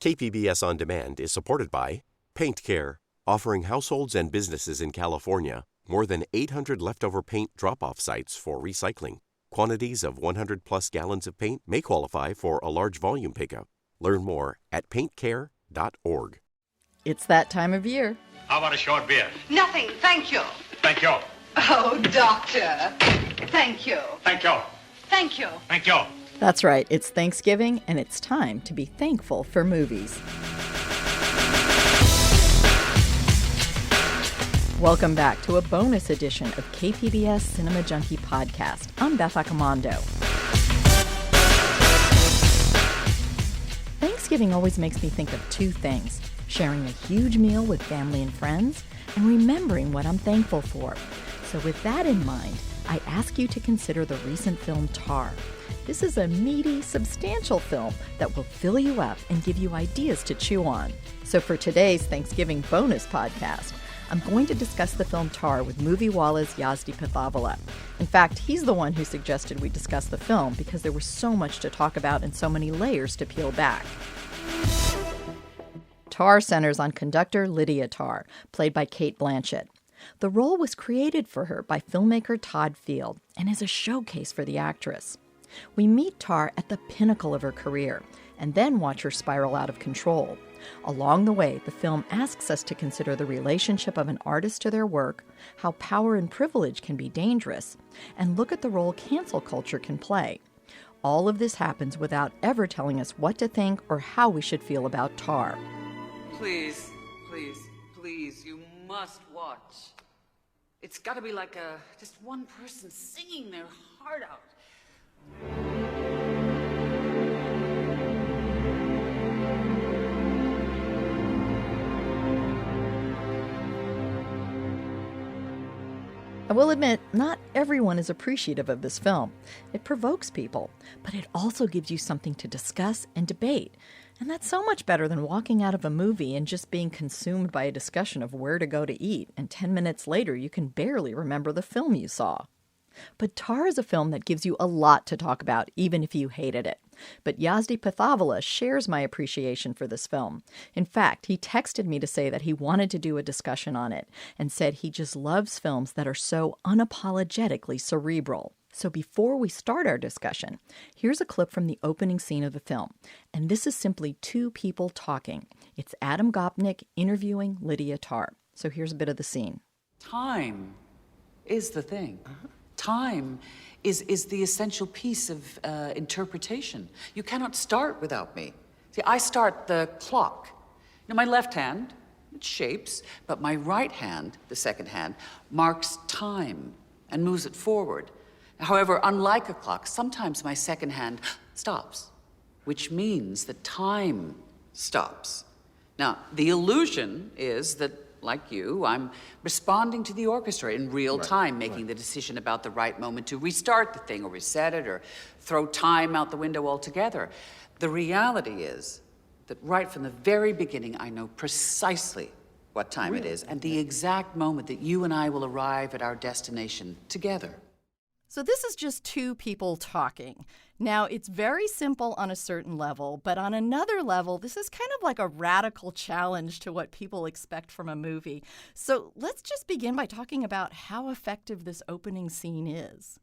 KPBS On Demand is supported by Paint Care, offering households and businesses in California more than 800 leftover paint drop-off sites for recycling. Quantities of 100-plus gallons of paint may qualify for a large volume pickup. Learn more at paintcare.org. It's that time of year. How about a short beer? Nothing, thank you. Thank you. Oh, doctor. Thank you. Thank you. Thank you. Thank you. That's right, it's Thanksgiving, and it's time to be thankful for movies. Welcome back to a bonus edition of KPBS Cinema Junkie podcast. I'm Beth Accomando. Thanksgiving always makes me think of two things: sharing a huge meal with family and friends, and remembering what I'm thankful for. So with that in mind, I ask you to consider the recent film Tar. This is a meaty, substantial film that will fill you up and give you ideas to chew on. So for today's Thanksgiving bonus podcast, I'm going to discuss the film Tar with Moviewallas Yazdi Pithavala. In fact, he's the one who suggested we discuss the film because there was so much to talk about and so many layers to peel back. Tar centers on conductor Lydia Tarr, played by Cate Blanchett. The role was created for her by filmmaker Todd Field and is a showcase for the actress. We meet Tar at the pinnacle of her career and then watch her spiral out of control. Along the way, the film asks us to consider the relationship of an artist to their work, how power and privilege can be dangerous, and look at the role cancel culture can play. All of this happens without ever telling us what to think or how we should feel about Tar. Please, please, please, you must watch. It's got to be like just one person singing their heart out. I will admit, not everyone is appreciative of this film. It provokes people, but it also gives you something to discuss and debate. And that's so much better than walking out of a movie and just being consumed by a discussion of where to go to eat, and 10 minutes later you can barely remember the film you saw. But Tar is a film that gives you a lot to talk about, even if you hated it. But Yazdi Pithavala shares my appreciation for this film. In fact, he texted me to say that he wanted to do a discussion on it, and said he just loves films that are so unapologetically cerebral. So before we start our discussion, here's a clip from the opening scene of the film. And this is simply two people talking. It's Adam Gopnik interviewing Lydia Tarr. So here's a bit of the scene. Time is the thing. Time is the essential piece of interpretation. You cannot start without me. See, I start the clock. Now, my left hand, it shapes, but my right hand, the second hand, marks time and moves it forward. However, unlike a clock, sometimes my second hand stops, which means that time stops. Now, the illusion is that, like you, I'm responding to the orchestra in real time, making the decision about the right moment to restart the thing or reset it or throw time out the window altogether. The reality is that right from the very beginning, I know precisely what time it is and the exact moment that you and I will arrive at our destination together. So this is just two people talking. Now, it's very simple on a certain level, but on another level, this is kind of like a radical challenge to what people expect from a movie. So let's just begin by talking about how effective this opening scene is.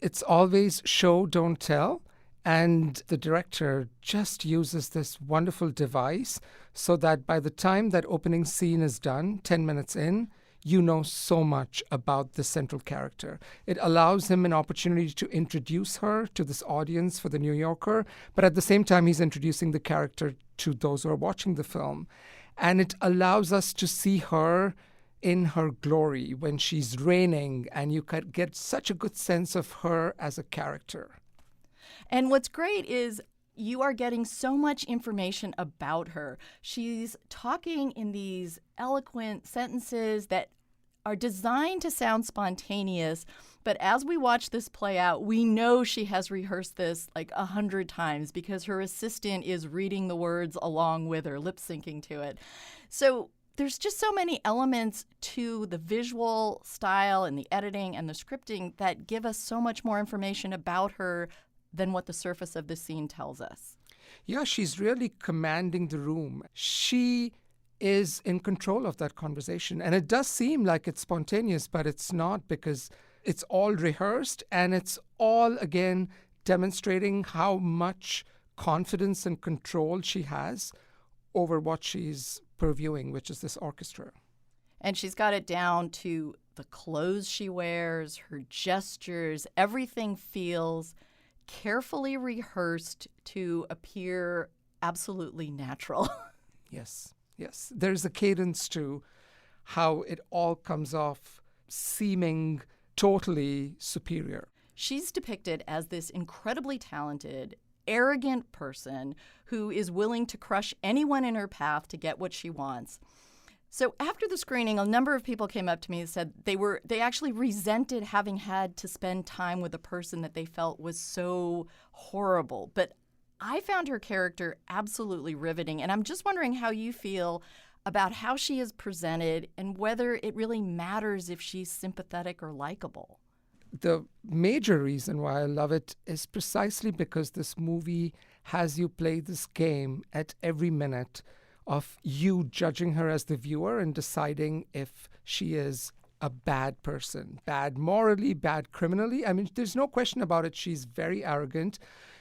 It's always show, don't tell. And the director just uses this wonderful device so that by the time that opening scene is done, 10 minutes in, you know so much about the central character. It allows him an opportunity to introduce her to this audience for The New Yorker, but at the same time, he's introducing the character to those who are watching the film. And it allows us to see her in her glory when she's reigning, and you could get such a good sense of her as a character. And what's great is you are getting so much information about her. She's talking in these eloquent sentences that are designed to sound spontaneous, but as we watch this play out, we know she has rehearsed this like 100 times because her assistant is reading the words along with her, lip syncing to it. So there's just so many elements to the visual style and the editing and the scripting that give us so much more information about her than what the surface of the scene tells us. yeah, she's really commanding the room. She is in control of that conversation. And it does seem like it's spontaneous, but it's not, because it's all rehearsed, and it's all, again, demonstrating how much confidence and control she has over what she's purviewing, which is this orchestra. And she's got it down to the clothes she wears, her gestures, everything feels carefully rehearsed to appear absolutely natural. Yes, yes. There's a cadence to how it all comes off seeming totally superior. She's depicted as this incredibly talented, arrogant person who is willing to crush anyone in her path to get what she wants. So after the screening, a number of people came up to me and said they actually resented having had to spend time with a person that they felt was so horrible. But I found her character absolutely riveting, and I'm just wondering how you feel about how she is presented and whether it really matters if she's sympathetic or likable. The major reason why I love it is precisely because this movie has you play this game at every minute of you judging her as the viewer and deciding if she is a bad person, bad morally, bad criminally. I mean, there's no question about it. She's very arrogant.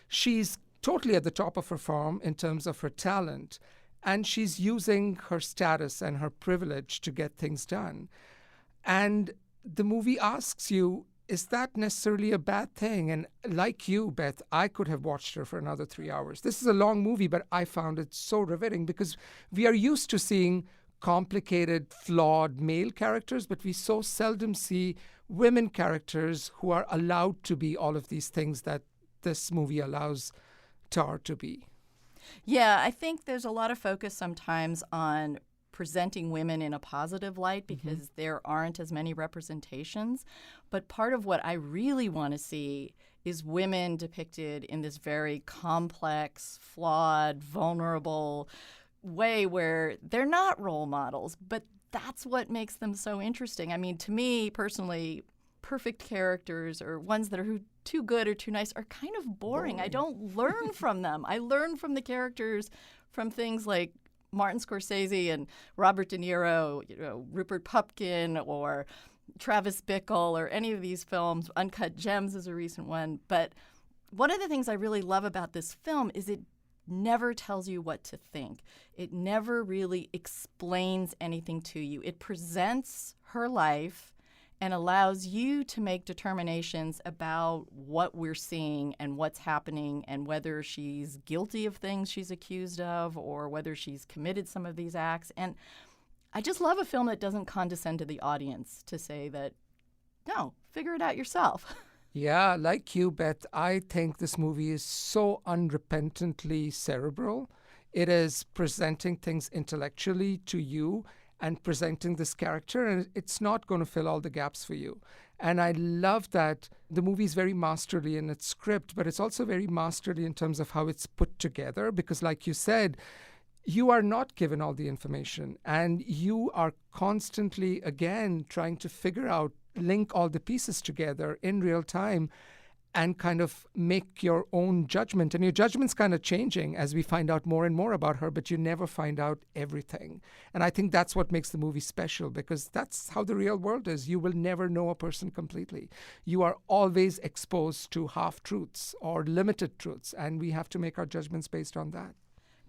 She's totally at the top of her form in terms of her talent. And she's using her status and her privilege to get things done. And the movie asks you, is that necessarily a bad thing? And like you, Beth, I could have watched her for another 3 hours. This is a long movie, but I found it so riveting because we are used to seeing complicated, flawed male characters, but we so seldom see women characters who are allowed to be all of these things that this movie allows Tar to be. Yeah, I think there's a lot of focus sometimes on presenting women in a positive light because there aren't as many representations. But part of what I really want to see is women depicted in this very complex, flawed, vulnerable way where they're not role models, but that's what makes them so interesting. I mean, to me personally, perfect characters or ones that are too good or too nice are kind of boring. I don't learn from them. I learn from the characters from things like Martin Scorsese and Robert De Niro, Rupert Pupkin or Travis Bickle or any of these films. Uncut Gems is a recent one. But one of the things I really love about this film is it never tells you what to think. It never really explains anything to you. It presents her life and allows you to make determinations about what we're seeing and what's happening and whether she's guilty of things she's accused of or whether she's committed some of these acts. And I just love a film that doesn't condescend to the audience to say that, no, figure it out yourself. Yeah, like you, Beth, I think this movie is so unrepentantly cerebral. It is presenting things intellectually to you and presenting this character, and it's not going to fill all the gaps for you. And I love that the movie is very masterly in its script, but it's also very masterly in terms of how it's put together, because like you said, you are not given all the information, and you are constantly, again, trying to figure out, link all the pieces together in real time and kind of make your own judgment. And your judgment's kind of changing as we find out more and more about her, but you never find out everything. And I think that's what makes the movie special, because that's how the real world is. You will never know a person completely. You are always exposed to half-truths or limited truths, and we have to make our judgments based on that.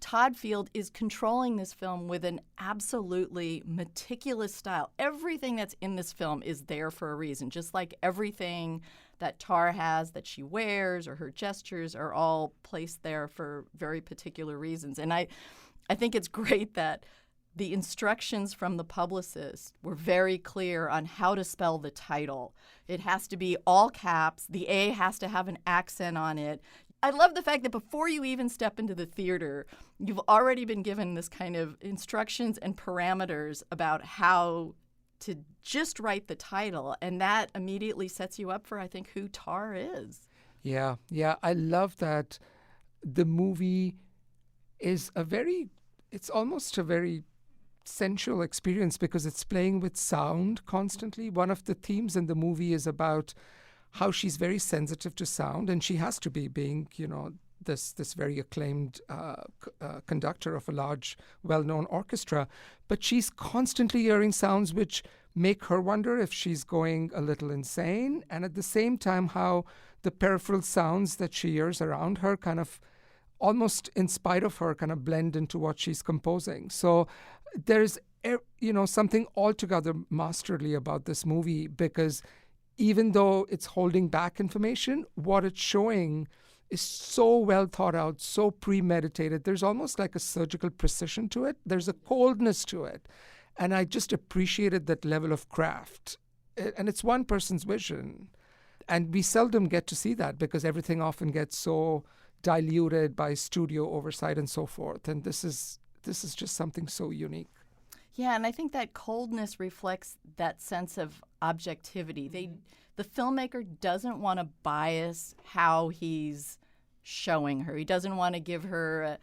Todd Field is controlling this film with an absolutely meticulous style. Everything that's in this film is there for a reason, just like everything that Tar has that she wears or her gestures are all placed there for very particular reasons. And I think it's great that the instructions from the publicist were very clear on how to spell the title. It has to be all caps. The A has to have an accent on it. I love the fact that before you even step into the theater, you've already been given this kind of instructions and parameters about how to just write the title. And that immediately sets you up for, I think, who Tar is. Yeah. I love that the movie is it's almost a very sensual experience because it's playing with sound constantly. One of the themes in the movie is about how she's very sensitive to sound, and she has to be, being, this very acclaimed conductor of a large, well-known orchestra, but she's constantly hearing sounds which make her wonder if she's going a little insane, and at the same time how the peripheral sounds that she hears around her kind of almost in spite of her kind of blend into what she's composing. So there's something altogether masterly about this movie, because even though it's holding back information, what it's showing is so well thought out, so premeditated. There's almost like a surgical precision to it. There's a coldness to it. And I just appreciated that level of craft. And it's one person's vision. And we seldom get to see that because everything often gets so diluted by studio oversight and so forth. And this is just something so unique. Yeah, and I think that coldness reflects that sense of objectivity. The filmmaker doesn't want to bias how he's showing her. He doesn't want to give her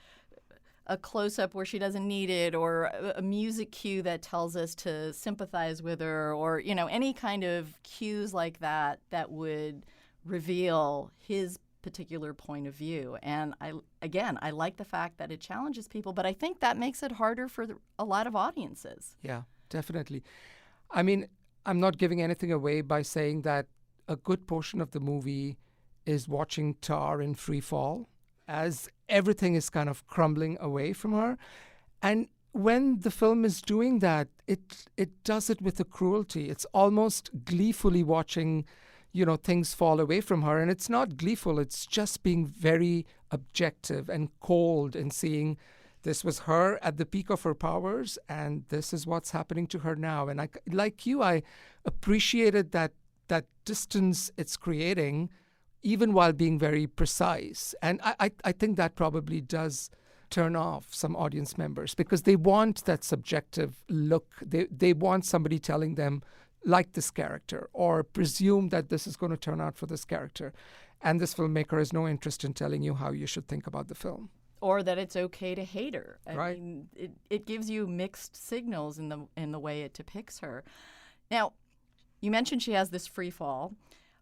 a close-up where she doesn't need it, or a music cue that tells us to sympathize with her, or any kind of cues like that would reveal his particular point of view. And I like the fact that it challenges people, but I think that makes it harder for a lot of audiences. Yeah, definitely. I mean, I'm not giving anything away by saying that a good portion of the movie is watching Tar in free fall as everything is kind of crumbling away from her. And when the film is doing that, it does it with a cruelty. It's almost gleefully watching things fall away from her. And it's not gleeful. It's just being very objective and cold and seeing this was her at the peak of her powers, and this is what's happening to her now. And I appreciated that distance it's creating, even while being very precise. And I think that probably does turn off some audience members because they want that subjective look. They want somebody telling them, like this character, or presume that this is going to turn out for this character. And this filmmaker has no interest in telling you how you should think about the film. Or that it's okay to hate her. Right. I mean, it gives you mixed signals in the way it depicts her. Now, you mentioned she has this free fall.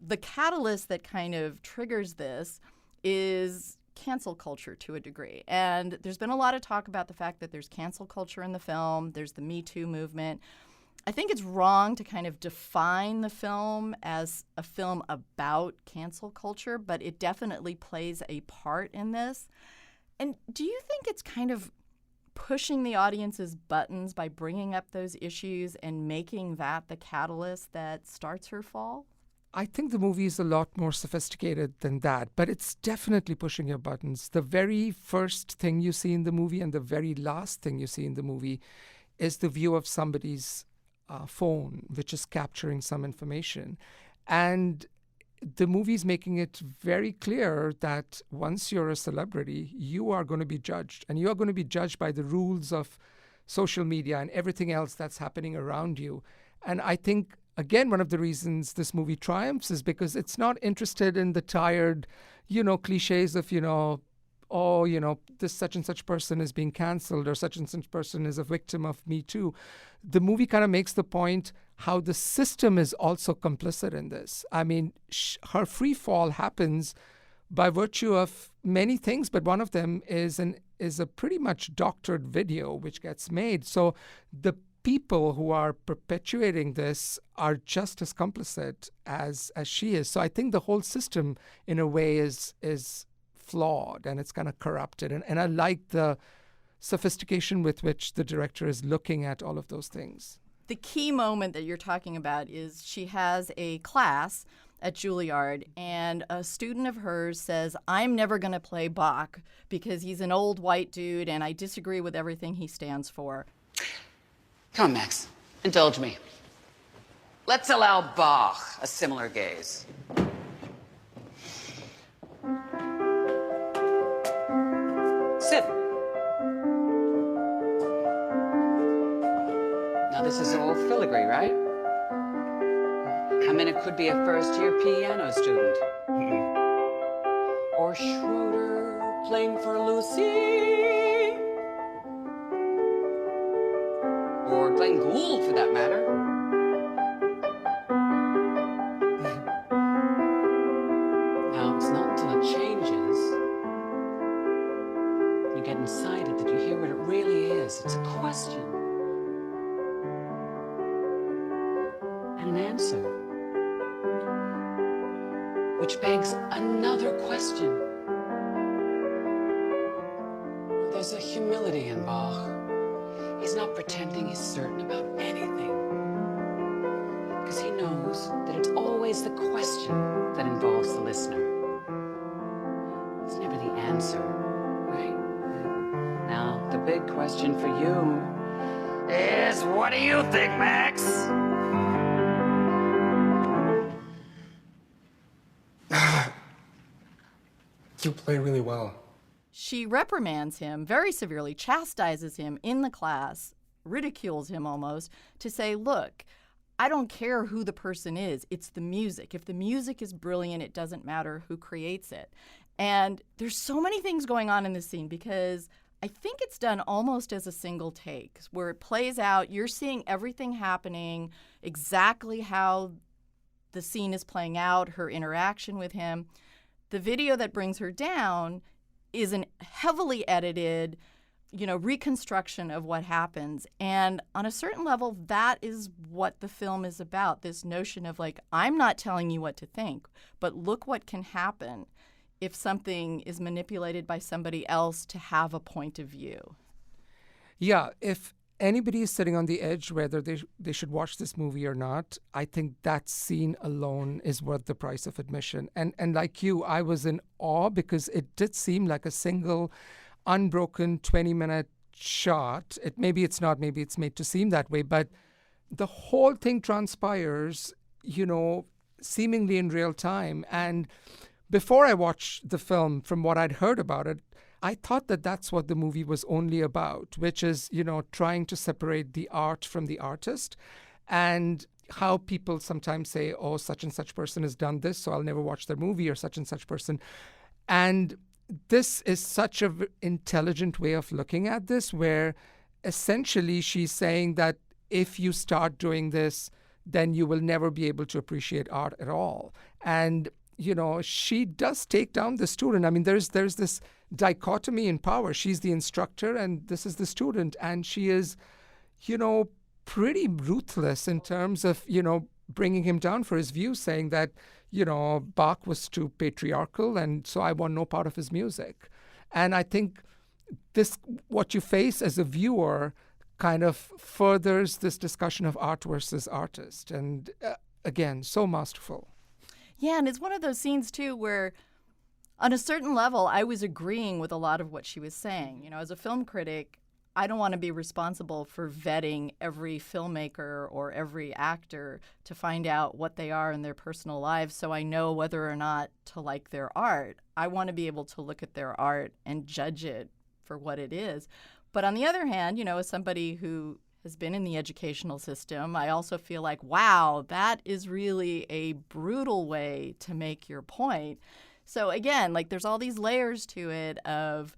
The catalyst that kind of triggers this is cancel culture to a degree. And there's been a lot of talk about the fact that there's cancel culture in the film. There's the Me Too movement. I think it's wrong to kind of define the film as a film about cancel culture, but it definitely plays a part in this. And do you think it's kind of pushing the audience's buttons by bringing up those issues and making that the catalyst that starts her fall? I think the movie is a lot more sophisticated than that, but it's definitely pushing your buttons. The very first thing you see in the movie and the very last thing you see in the movie is the view of somebody's phone, which is capturing some information. And the movie's making it very clear that once you're a celebrity, you are going to be judged. And you are going to be judged by the rules of social media and everything else that's happening around you. And I think, again, one of the reasons this movie triumphs is because it's not interested in the tired, cliches of, this such and such person is being canceled or such and such person is a victim of Me Too. The movie kind of makes the point how the system is also complicit in this. I mean, her free fall happens by virtue of many things, but one of them is a pretty much doctored video which gets made. So the people who are perpetuating this are just as complicit as she is. So I think the whole system, in a way, is flawed and it's kind of corrupted. And I like the sophistication with which the director is looking at all of those things. The key moment that you're talking about is she has a class at Juilliard, and a student of hers says, "I'm never going to play Bach because he's an old white dude and I disagree with everything he stands for." Come on, Max. Indulge me. Let's allow Bach a similar gaze. Sit. Now, this is all filigree, right? I mean, it could be a first-year piano student. Or Schroeder playing for Lucy. Or Glenn Gould, for that matter. Now, it's not until it changes It's a question. And an answer. Which begs another question. There's a humility in Bach. He's not pretending he's certain about anything. Because he knows that it's always the question that involves the listener. It's never the answer, right? Now, the big question for you is, what do you think, Max? You play really well. She reprimands him, very severely, chastises him in the class, ridicules him almost, to say, look, I don't care who the person is. It's the music. If the music is brilliant, it doesn't matter who creates it. And there's so many things going on in this scene because I think it's done almost as a single take, where it plays out. You're seeing everything happening, exactly how the scene is playing out, her interaction with him. The video that brings her down is an heavily edited, reconstruction of what happens. And on a certain level, that is what the film is about, this notion of like, I'm not telling you what to think, but look what can happen if something is manipulated by somebody else to have a point of view. Yeah, if anybody is sitting on the edge whether they should watch this movie or not, I think that scene alone is worth the price of admission. And like you, I was in awe because it did seem like a single, unbroken 20-minute shot. Maybe it's not, maybe it's made to seem that way, but the whole thing transpires, seemingly in real time. And before I watched the film, from what I'd heard about it, I thought that that's what the movie was only about, which is, trying to separate the art from the artist, and how people sometimes say, oh, such and such person has done this, so I'll never watch their movie, or such and such person. And this is such an intelligent way of looking at this, where essentially she's saying that if you start doing this, then you will never be able to appreciate art at all. And she does take down the student. I mean, there's this dichotomy in power. She's the instructor and this is the student. And she is, pretty ruthless in terms of, bringing him down for his views, saying that, Bach was too patriarchal and so I want no part of his music. And I think what you face as a viewer kind of furthers this discussion of art versus artist. And again, so masterful. Yeah, and it's one of those scenes, too, where on a certain level, I was agreeing with a lot of what she was saying. As a film critic, I don't want to be responsible for vetting every filmmaker or every actor to find out what they are in their personal lives so I know whether or not to like their art. I want to be able to look at their art and judge it for what it is. But on the other hand, as somebody who has been in the educational system, I also feel like, wow, that is really a brutal way to make your point. So again, there's all these layers to it of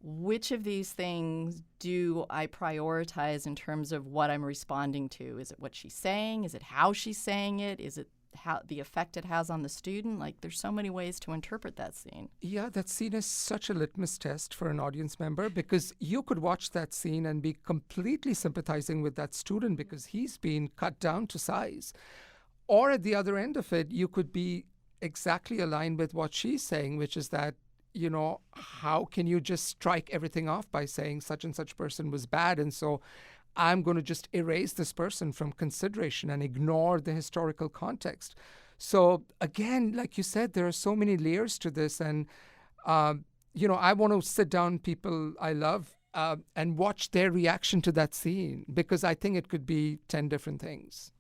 which of these things do I prioritize in terms of what I'm responding to? Is it what she's saying? Is it how she's saying it? Is it how the effect it has on the student? There's so many ways to interpret that scene. Yeah, that scene is such a litmus test for an audience member, because you could watch that scene and be completely sympathizing with that student because he's been cut down to size. Or at the other end of it, you could be exactly aligned with what she's saying, which is that, how can you just strike everything off by saying such and such person was bad, and so I'm going to just erase this person from consideration and ignore the historical context. So again, like you said, there are so many layers to this. And, I want to sit down people I love and watch their reaction to that scene, because I think it could be 10 different things.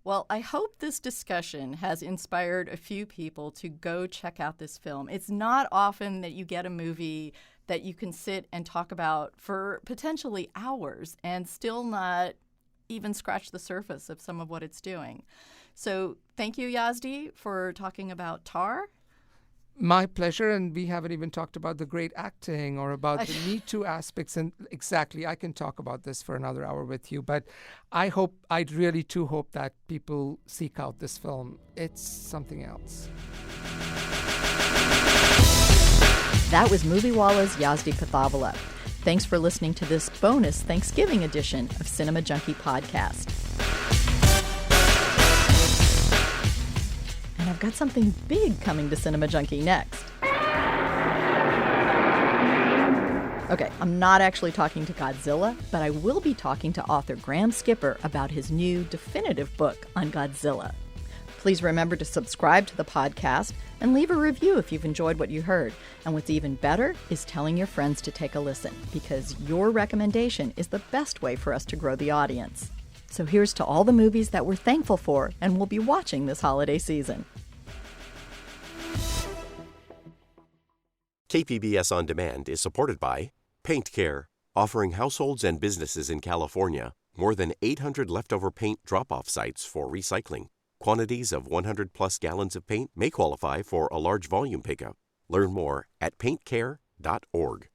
Well, I hope this discussion has inspired a few people to go check out this film. It's not often that you get a movie that you can sit and talk about for potentially hours and still not even scratch the surface of some of what it's doing. So thank you, Yazdi, for talking about Tar. My pleasure, and we haven't even talked about the great acting or about the Me Too aspects. And exactly, I can talk about this for another hour with you, but I really too hope that people seek out this film. It's something else. That was Moviewallas Yazdi Pithavala. Thanks for listening to this bonus Thanksgiving edition of Cinema Junkie Podcast. And I've got something big coming to Cinema Junkie next. Okay, I'm not actually talking to Godzilla, but I will be talking to author Graham Skipper about his new definitive book on Godzilla. Please remember to subscribe to the podcast and leave a review if you've enjoyed what you heard. And what's even better is telling your friends to take a listen, because your recommendation is the best way for us to grow the audience. So here's to all the movies that we're thankful for and will be watching this holiday season. KPBS On Demand is supported by Paint Care, offering households and businesses in California more than 800 leftover paint drop-off sites for recycling. Quantities of 100-plus gallons of paint may qualify for a large volume pickup. Learn more at paintcare.org.